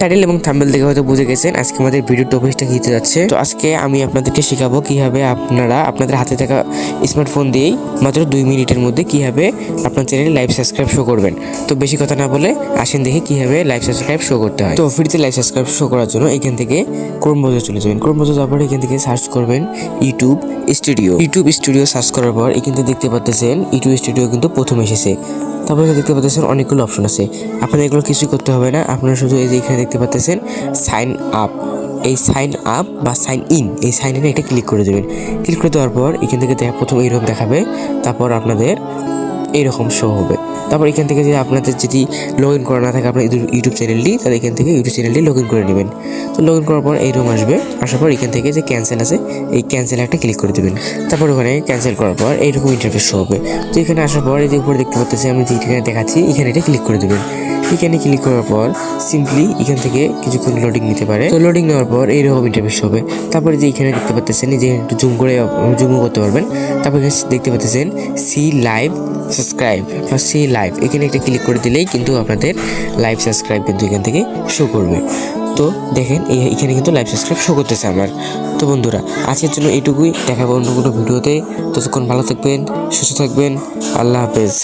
Title এবং thumbnail দেখে হয়তো বুঝে গেছেন আজকে আমাদের ভিডিও টপিকটা কি হতে যাচ্ছে। তো আজকে আমি আপনাদেরকে শেখাবো কিভাবে আপনারা আপনাদের হাতে থাকা স্মার্টফোন দিয়েই মাত্র 2 মিনিটের মধ্যে কিভাবে আপনার চ্যানেলে লাইভ সাবস্ক্রাইব শো করবেন। তো বেশি কথা না বলে আসেন দেখি কিভাবে লাইভ সাবস্ক্রাইব শো করতে হয়। তো ফ্রিতে লাইভ সাবস্ক্রাইব শো করার জন্য এখান থেকে ক্রোম ব্রাউজার চলে যাবেন। ক্রোম ব্রাউজার যাওয়ার পর এখান থেকে সার্চ করবেন ইউটিউব স্টুডিও সার্চ করার পর এখান থেকে দেখতে পাচ্ছেন ইউটিউব স্টুডিও কিন্তু প্রথম এসেছে। তারপর এখানে দেখতে পাচ্ছেন অনেকগুলো অপশন আছে, আপনাদের এগুলো কিছুই করতে হবে না। আপনারা শুধু এই যে এখানে দেখতে পাচ্ছেন সাইন আপ, এই সাইন আপ বা সাইন ইন, এই সাইন ইনে এটা ক্লিক করে দেবেন। ক্লিক করে দেওয়ার পর এখান থেকে প্রথম এইরকম দেখাবে, তারপর আপনাদের এইরকম শো হবে। তারপর এখান থেকে যদি আপনাদের যদি লগ ইন করা না থাকে আপনার ইউটিউব চ্যানেলটি, তাহলে এখান থেকে ইউটিউব চ্যানেলটি লগ ইন করে নেবেন। তো লগ ইন করার পর এইরকম আসবে, আসার পর এখান থেকে যে ক্যান্সেল আছে এই ক্যান্সেল একটা ক্লিক করে দেবেন। তারপর ওখানে ক্যান্সেল করার পর এইরকম ইন্টারফেস শো হবে। তো এখানে আসার পর এই যে উপরে দেখতে পাচ্ছেন আমি যেখানে দেখাচ্ছি এখানে এটা ক্লিক করে দেবেন। এখানে ক্লিক করার পর সিম্পলি এখান থেকে কিছুক্ষণ লোডিং নিতে পারে। তো লোডিং নেওয়ার পর এইরকম ইন্টারফেস হবে। তারপরে যে এখানে দেখতে পাচ্ছেন যে একটু জুম করে জুমও করতে পারবেন। তারপর দেখতে পাচ্ছেন সি লাইভ সাবস্ক্রাইব বা সি লাইভ, এখানে একটা ক্লিক করে দিলেই কিন্তু আপনাদের লাইভ সাবস্ক্রাইব কিন্তু এখান থেকে শো করবে। তো দেখেন এখানে কিন্তু লাইভ সাবস্ক্রাইব শো করতেছে আমার। তো বন্ধুরা আজকের জন্য এইটুকুই, দেখাবো অন্য কোনো ভিডিওতে। ততক্ষণ ভালো থাকবেন, সুস্থ থাকবেন, আল্লাহ হাফেজ।